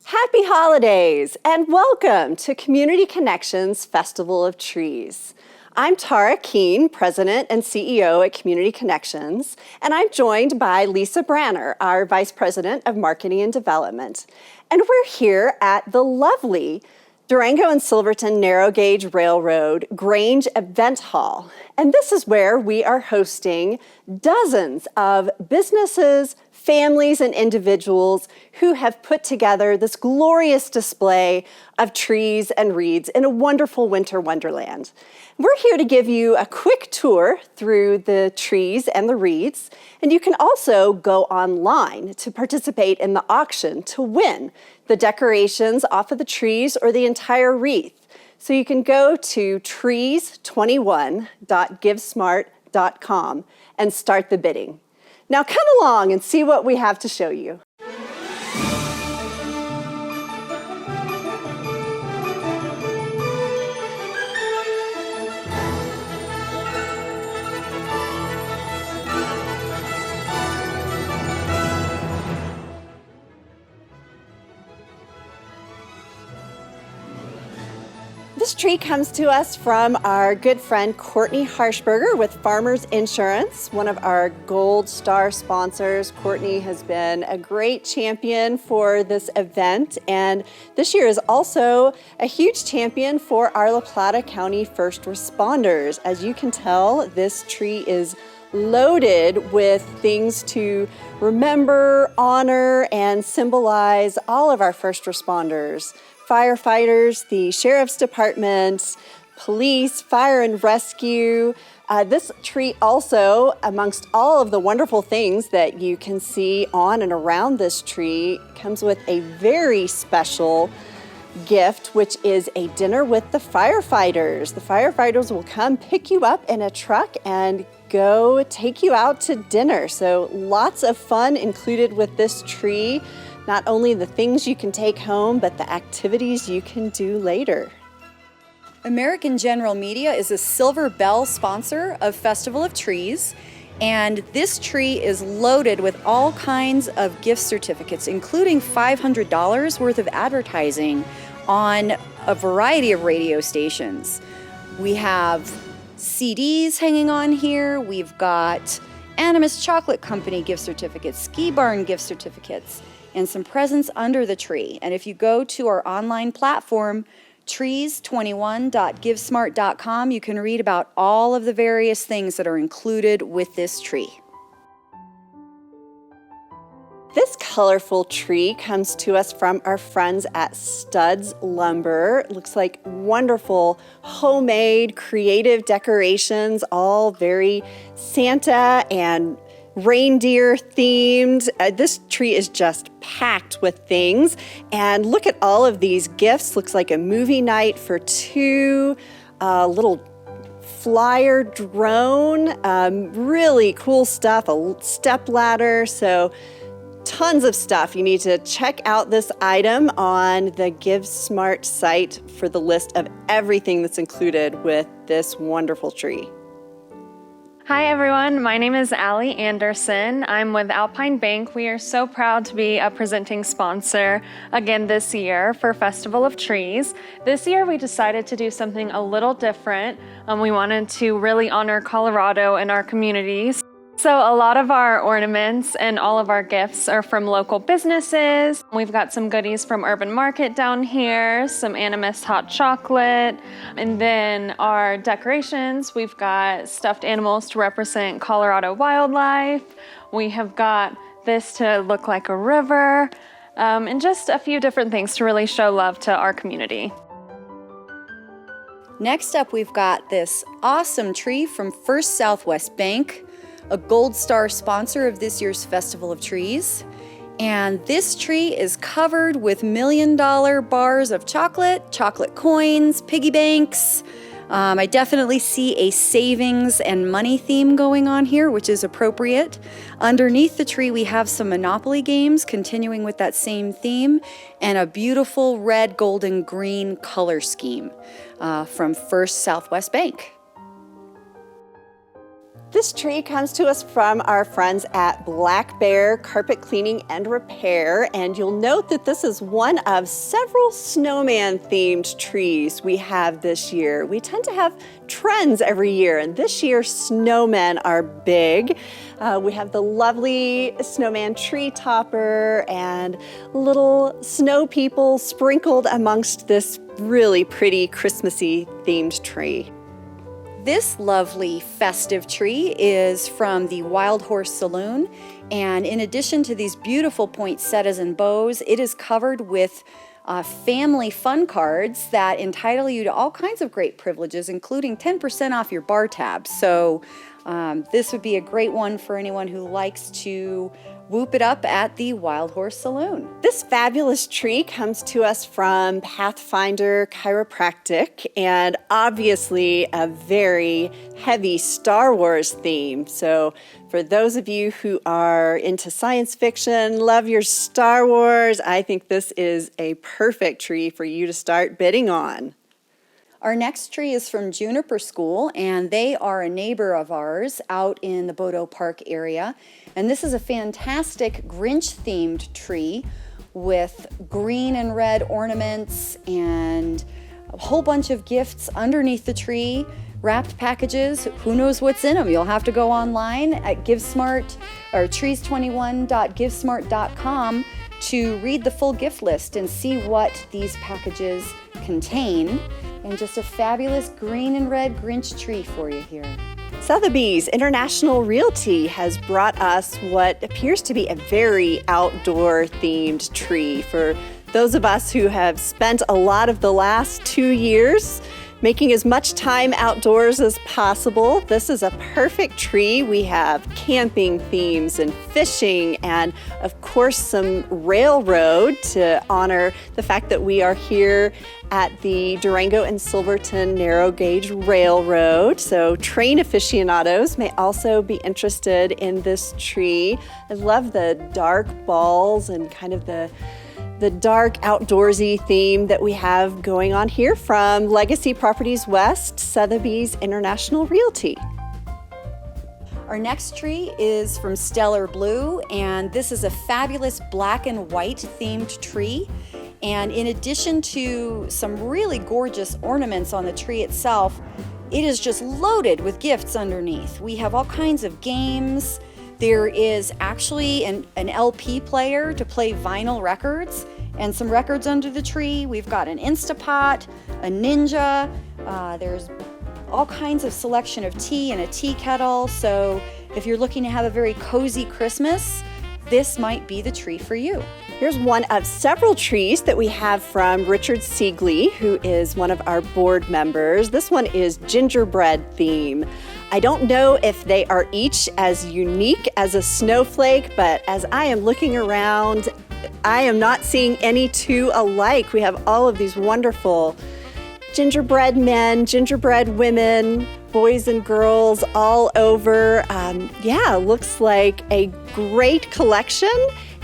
Happy holidays and welcome to Community Connections Festival of Trees. I'm Tara Keene, President and CEO at Community Connections, and I'm joined by Lisa Branner, our Vice President of Marketing and Development. And we're here at the lovely Durango and Silverton Narrow Gauge Railroad Grange Event Hall. And this is where we are hosting dozens of businesses, families, and individuals who have put together this glorious display of trees and reeds in a wonderful winter wonderland. We're here to give you a quick tour through the trees and the reeds, and you can also go online to participate in the auction to win the decorations off of the trees or the entire wreath. So you can go to trees21.givesmart.com and start the bidding. Now come along and see what we have to show you. This tree comes to us from our good friend Courtney Harshberger with Farmers Insurance, one of our Gold Star sponsors. Courtney has been a great champion for this event, and this year is also a huge champion for our La Plata County first responders. As you can tell, this tree is loaded with things to remember, honor, and symbolize all of our first responders. Firefighters, the Sheriff's Department, police, fire and rescue. This tree also, amongst all of the wonderful things that you can see on and around this tree, comes with a very special gift, which is a dinner with the firefighters. The firefighters will come pick you up in a truck and go take you out to dinner. So lots of fun included with this tree. Not only the things you can take home, but the activities you can do later. American General Media is a Silver Bell sponsor of Festival of Trees, and this tree is loaded with all kinds of gift certificates, including $500 worth of advertising on a variety of radio stations. We have CDs hanging on here. We've got Animas Chocolate Company gift certificates, Ski Barn gift certificates, and some presents under the tree. And if you go to our online platform, trees21.givesmart.com, you can read about all of the various things that are included with this tree. This colorful tree comes to us from our friends at Studs Lumber. It looks like wonderful homemade creative decorations, all very Santa and reindeer themed. This tree is just packed with things. And look at all of these gifts. Looks like a movie night for two, little flyer drone, really cool stuff, a step ladder. So tons of stuff. You need to check out this item on the GiveSmart site for the list of everything that's included with this wonderful tree. Hi everyone, my name is Allie Anderson. I'm with Alpine Bank. We are so proud to be a presenting sponsor again this year for Festival of Trees. This year we decided to do something a little different. We wanted to really honor Colorado and our communities. So a lot of our ornaments and all of our gifts are from local businesses. We've got some goodies from Urban Market down here, some Animas hot chocolate, and then our decorations, we've got stuffed animals to represent Colorado wildlife. We have got this to look like a river, and just a few different things to really show love to our community. Next up, we've got this awesome tree from First Southwest Bank, a Gold Star sponsor of this year's Festival of Trees. And this tree is covered with $1 million bars of chocolate coins, piggy banks. I definitely see a savings and money theme going on here, which is appropriate. Underneath the tree, we have some Monopoly games continuing with that same theme, and a beautiful red, gold, and green color scheme from First Southwest Bank. This tree comes to us from our friends at Black Bear Carpet Cleaning and Repair, and you'll note that this is one of several snowman-themed trees we have this year. We tend to have trends every year, and this year snowmen are big. We have the lovely snowman tree topper and little snow people sprinkled amongst this really pretty Christmassy themed tree. This lovely festive tree is from the Wild Horse Saloon, and in addition to these beautiful poinsettias and bows, it is covered with family fun cards that entitle you to all kinds of great privileges, including 10% off your bar tabs. So this would be a great one for anyone who likes to whoop it up at the Wild Horse Saloon. This fabulous tree comes to us from Pathfinder Chiropractic, and obviously a very heavy Star Wars theme. So for those of you who are into science fiction, love your Star Wars, I think this is a perfect tree for you to start bidding on. Our next tree is from Juniper School, and they are a neighbor of ours out in the Bodo Park area. And this is a fantastic Grinch-themed tree with green and red ornaments and a whole bunch of gifts underneath the tree, wrapped packages. Who knows what's in them? You'll have to go online at GiveSmart or trees21.givesmart.com to read the full gift list and see what these packages contain. And just a fabulous green and red Grinch tree for you here. Sotheby's International Realty has brought us what appears to be a very outdoor themed tree for those of us who have spent a lot of the last 2 years making as much time outdoors as possible. This is a perfect tree. We have camping themes and fishing and of course some railroad to honor the fact that we are here at the Durango and Silverton narrow gauge railroad. So train aficionados may also be interested in this tree. I love the dark balls and kind of the dark outdoorsy theme that we have going on here from Legacy Properties West, Sotheby's International Realty. Our next tree is from Stellar Blue, and this is a fabulous black and white themed tree. And in addition to some really gorgeous ornaments on the tree itself, it is just loaded with gifts underneath. We have all kinds of games. There is actually an LP player to play vinyl records and some records under the tree. We've got an Instapot, a Ninja. There's all kinds of selection of tea and a tea kettle. So if you're looking to have a very cozy Christmas, this might be the tree for you. Here's one of several trees that we have from Richard Siegley, who is one of our board members. This one is gingerbread theme. I don't know if they are each as unique as a snowflake, but as I am looking around, I am not seeing any two alike. We have all of these wonderful gingerbread men, gingerbread women, boys and girls all over. Looks like a great collection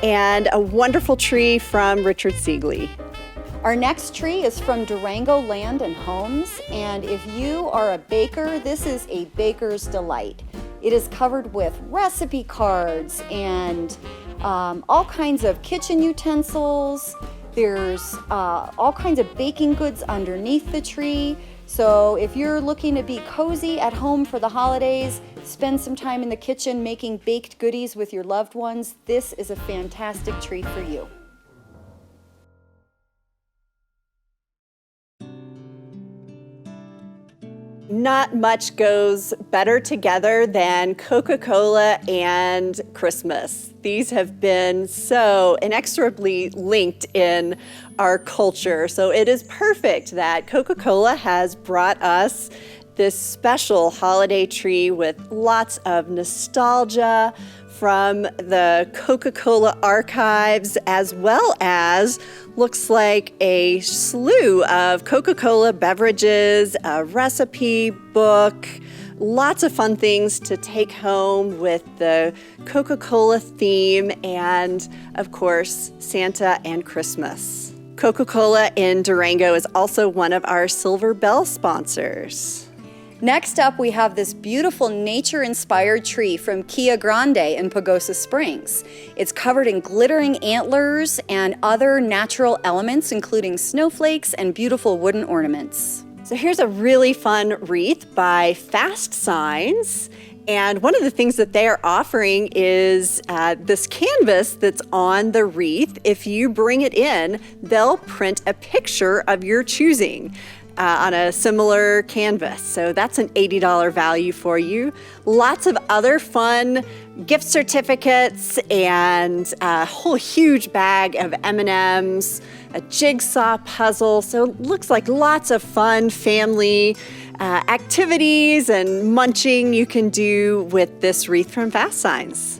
and a wonderful tree from Richard Siegley. Our next tree is from Durango Land and Homes, and if you are a baker, this is a baker's delight. It is covered with recipe cards and all kinds of kitchen utensils. There's all kinds of baking goods underneath the tree. So if you're looking to be cozy at home for the holidays, spend some time in the kitchen making baked goodies with your loved ones, this is a fantastic tree for you. Not much goes better together than Coca-Cola and Christmas. These have been so inexorably linked in our culture. So it is perfect that Coca-Cola has brought us this special holiday tree with lots of nostalgia from the Coca-Cola archives, as well as looks like a slew of Coca-Cola beverages, a recipe book, lots of fun things to take home with the Coca-Cola theme, and of course, Santa and Christmas. Coca-Cola in Durango is also one of our Silver Bell sponsors. Next up, we have this beautiful nature-inspired tree from Kia Grande in Pagosa Springs. It's covered in glittering antlers and other natural elements, including snowflakes and beautiful wooden ornaments. So here's a really fun wreath by Fast Signs. And one of the things that they are offering is this canvas that's on the wreath. If you bring it in, they'll print a picture of your choosing on a similar canvas. So that's an $80 value for you. Lots of other fun gift certificates and a whole huge bag of M&Ms, a jigsaw puzzle. So it looks like lots of fun family activities and munching you can do with this wreath from Fast Signs.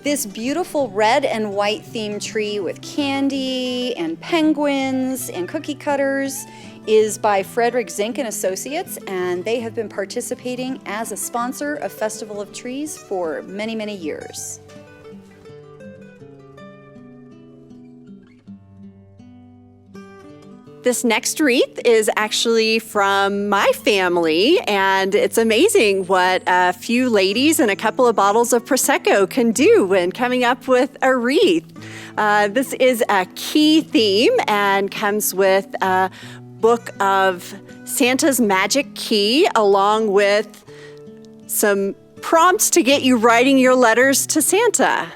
This beautiful red and white themed tree with candy and penguins and cookie cutters is by Frederick Zink and Associates, and they have been participating as a sponsor of Festival of Trees for many, many years. This next wreath is actually from my family, and it's amazing what a few ladies and a couple of bottles of Prosecco can do when coming up with a wreath. This is a key theme and comes with a book of Santa's Magic Key, along with some prompts to get you writing your letters to Santa.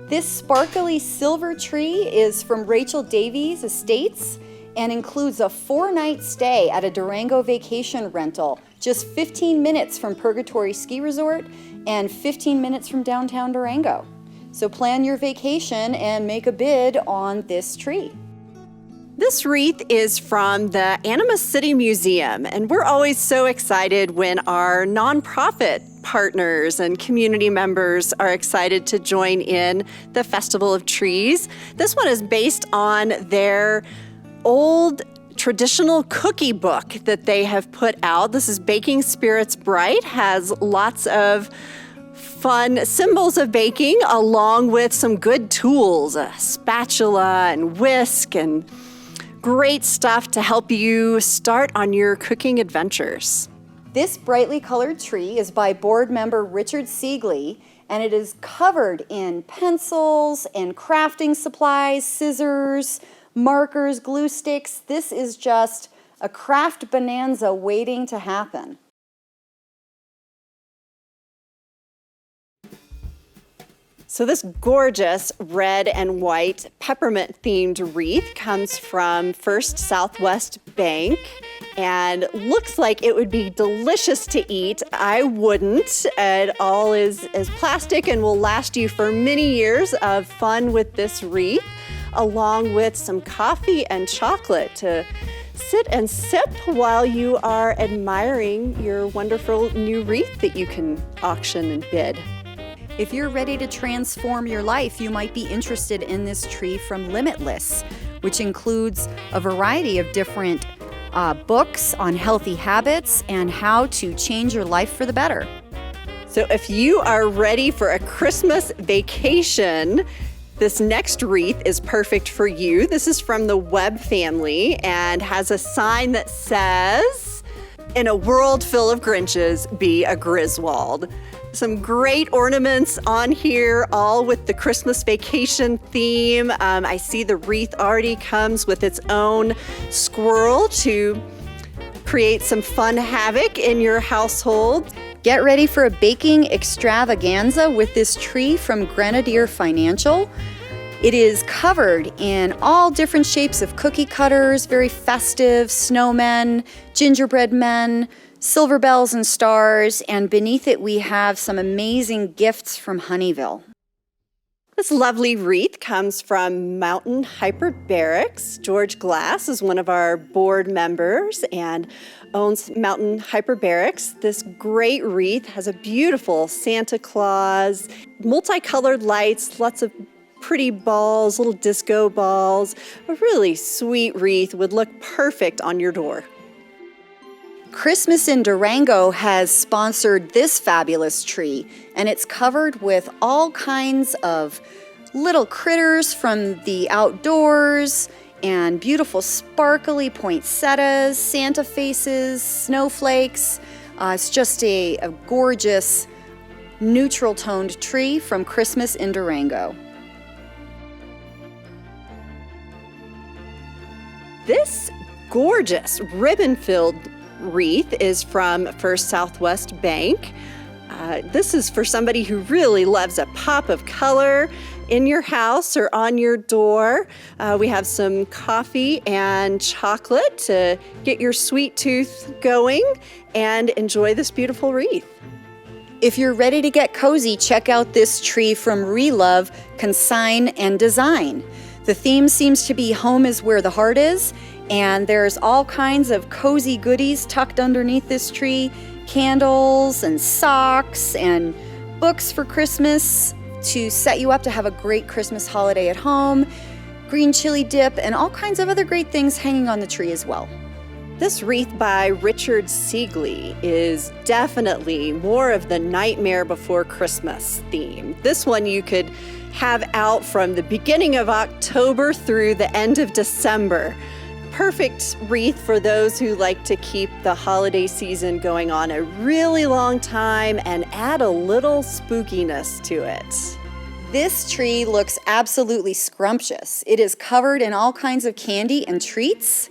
This sparkly silver tree is from Rachel Davies Estates and includes a 4-night stay at a Durango vacation rental, just 15 minutes from Purgatory Ski Resort and 15 minutes from downtown Durango. So plan your vacation and make a bid on this tree. This wreath is from the Anima City Museum, and we're always so excited when our nonprofit partners and community members are excited to join in the Festival of Trees. This one is based on their old traditional cookie book that they have put out. This is Baking Spirits Bright, has lots of fun symbols of baking along with some good tools, a spatula and whisk and great stuff to help you start on your cooking adventures. This brightly colored tree is by board member Richard Siegley, and it is covered in pencils and crafting supplies, scissors, markers, glue sticks. This is just a craft bonanza waiting to happen. So this gorgeous red and white peppermint themed wreath comes from First Southwest Bank and looks like it would be delicious to eat. I wouldn't. It all is plastic and will last you for many years of fun with this wreath, along with some coffee and chocolate to sit and sip while you are admiring your wonderful new wreath that you can auction and bid. If you're ready to transform your life, you might be interested in this tree from Limitless, which includes a variety of different books on healthy habits and how to change your life for the better. So if you are ready for a Christmas vacation, this next wreath is perfect for you. This is from the Webb family and has a sign that says, "In a world full of Grinches, be a Griswold." Some great ornaments on here, all with the Christmas vacation theme. I see the wreath already comes with its own squirrel to create some fun havoc in your household. Get ready for a baking extravaganza with this tree from Grenadier Financial. It is covered in all different shapes of cookie cutters, very festive, snowmen, gingerbread men, silver bells and stars, and beneath it we have some amazing gifts from Honeyville. This lovely wreath comes from Mountain Hyperbarics. George Glass is one of our board members and owns Mountain Hyperbarics. This great wreath has a beautiful Santa Claus, multicolored lights, lots of pretty balls, little disco balls. A really sweet wreath would look perfect on your door. Christmas in Durango has sponsored this fabulous tree, and it's covered with all kinds of little critters from the outdoors and beautiful sparkly poinsettias, Santa faces, snowflakes. It's just a gorgeous neutral toned tree from Christmas in Durango. This gorgeous ribbon-filled wreath is from First Southwest Bank. This is for somebody who really loves a pop of color in your house or on your door. We have some coffee and chocolate to get your sweet tooth going and enjoy this beautiful wreath. If you're ready to get cozy, check out this tree from Relove Consign and Design. The theme seems to be home is where the heart is, and there's all kinds of cozy goodies tucked underneath this tree, candles and socks and books for Christmas to set you up to have a great Christmas holiday at home, green chili dip, and all kinds of other great things hanging on the tree as well. This wreath by Richard Siegley is definitely more of the Nightmare Before Christmas theme. This one you could have out from the beginning of October through the end of December. Perfect wreath for those who like to keep the holiday season going on a really long time and add a little spookiness to it. This tree looks absolutely scrumptious. It is covered in all kinds of candy and treats.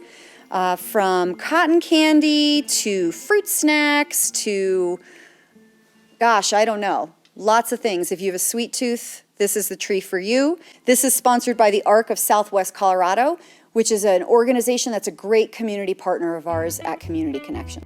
From cotton candy to fruit snacks to, gosh, I don't know, lots of things. If you have a sweet tooth, this is the tree for you. This is sponsored by the Arc of Southwest Colorado, which is an organization that's a great community partner of ours at Community Connection.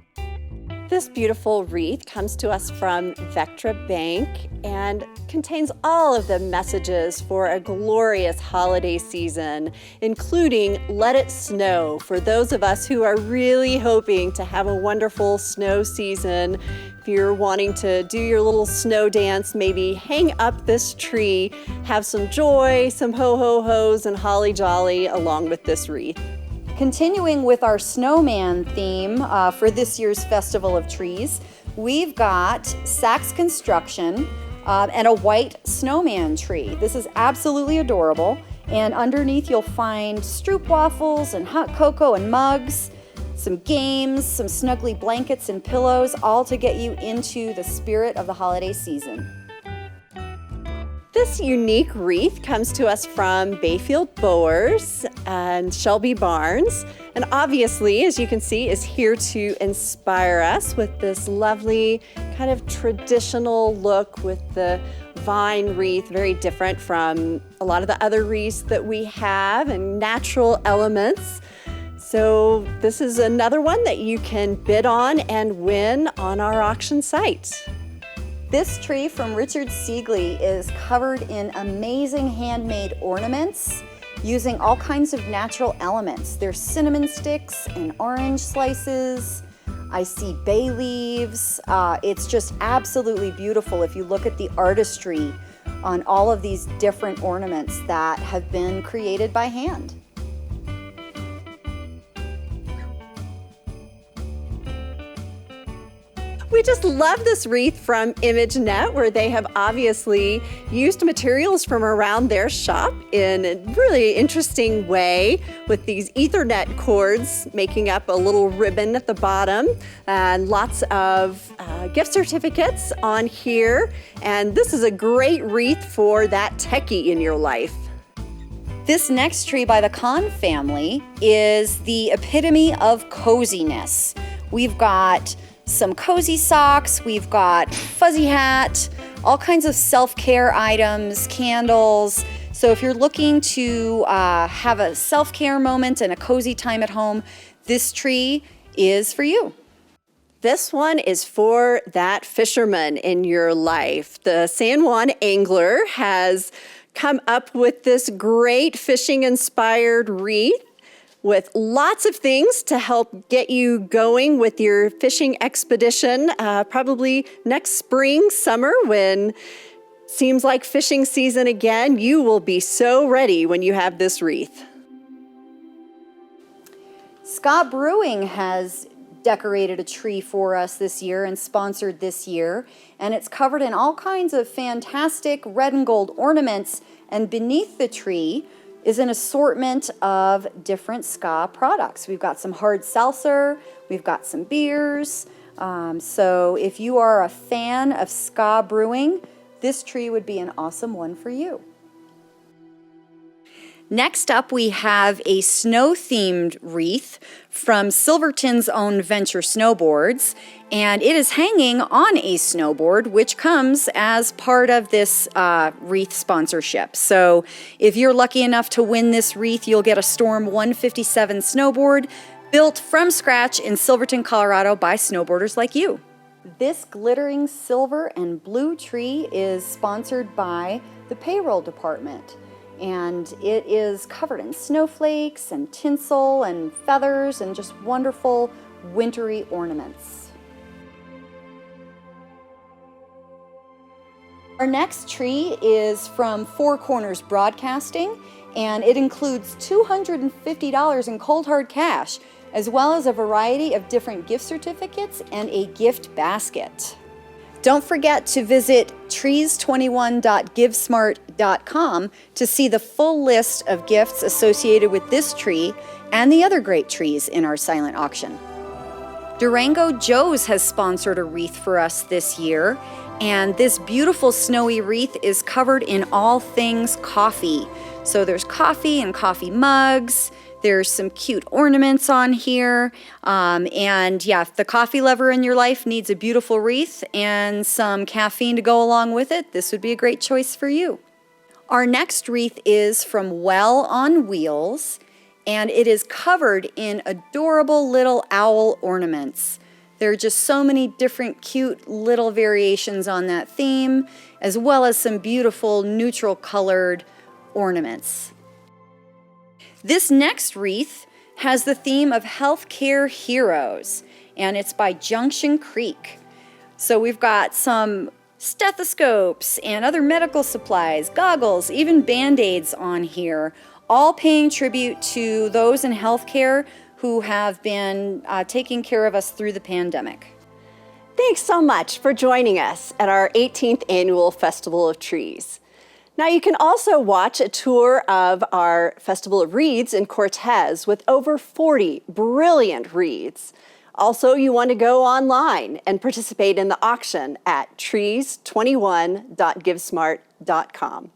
This beautiful wreath comes to us from Vectra Bank and contains all of the messages for a glorious holiday season, including Let It Snow for those of us who are really hoping to have a wonderful snow season. If you're wanting to do your little snow dance, maybe hang up this tree, have some joy, some ho-ho-hos and holly jolly along with this wreath. Continuing with our snowman theme for this year's Festival of Trees, we've got Saks Construction and a white snowman tree. This is absolutely adorable, and underneath you'll find stroopwafels and hot cocoa and mugs, some games, some snuggly blankets and pillows, all to get you into the spirit of the holiday season. This unique wreath comes to us from Bayfield Bowers and Shelby Barnes, and obviously, as you can see, is here to inspire us with this lovely kind of traditional look with the vine wreath, very different from a lot of the other wreaths that we have, and natural elements. So this is another one that you can bid on and win on our auction site. This tree from Richard Siegley is covered in amazing handmade ornaments using all kinds of natural elements. There's cinnamon sticks and orange slices. I see bay leaves. It's just absolutely beautiful if you look at the artistry on all of these different ornaments that have been created by hand. We just love this wreath from ImageNet, where they have obviously used materials from around their shop in a really interesting way with these Ethernet cords making up a little ribbon at the bottom and lots of gift certificates on here. And this is a great wreath for that techie in your life. This next tree by the Kahn family is the epitome of coziness. We've got some cozy socks, we've got fuzzy hat, all kinds of self-care items, candles. So if you're looking to have a self-care moment and a cozy time at home, this tree is for you. This one is for that fisherman in your life. The San Juan Angler has come up with this great fishing-inspired wreath with lots of things to help get you going with your fishing expedition, probably next spring, summer, when Seems like fishing season again. You will be so ready when you have this wreath. Scott Brewing has decorated a tree for us this year and sponsored this year, and it's covered in all kinds of fantastic red and gold ornaments, and beneath the tree is an assortment of different ska products. We've got some hard seltzer, we've got some beers, so if you are a fan of ska brewing, this tree would be an awesome one for you. Next up, we have a snow-themed wreath from Silverton's own Venture Snowboards, and it is hanging on a snowboard, which comes as part of this wreath sponsorship. So if you're lucky enough to win this wreath, you'll get a Storm 157 snowboard built from scratch in Silverton, Colorado by snowboarders like you. This glittering silver and blue tree is sponsored by the payroll department. And it is covered in snowflakes and tinsel and feathers and just wonderful wintry ornaments. Our next tree is from Four Corners Broadcasting, and it includes $250 in cold hard cash, as well as a variety of different gift certificates and a gift basket. Don't forget to visit trees21.givesmart.com to see the full list of gifts associated with this tree and the other great trees in our silent auction. Durango Joe's has sponsored a wreath for us this year, and this beautiful snowy wreath is covered in all things coffee. So there's coffee and coffee mugs. There's some cute ornaments on here. And yeah, if the coffee lover in your life needs a beautiful wreath and some caffeine to go along with it, this would be a great choice for you. Our next wreath is from Well on Wheels, and it is covered in adorable little owl ornaments. There are just so many different cute little variations on that theme, as well as some beautiful neutral colored ornaments. This next wreath has the theme of healthcare heroes, and it's by Junction Creek. So we've got some stethoscopes and other medical supplies, goggles, even Band-Aids on here, all paying tribute to those in healthcare who have been taking care of us through the pandemic. Thanks so much for joining us at our 18th Annual Festival of Trees. Now you can also watch a tour of our Festival of Wreaths in Cortez with over 40 brilliant wreaths. Also, you want to go online and participate in the auction at trees21.givesmart.com.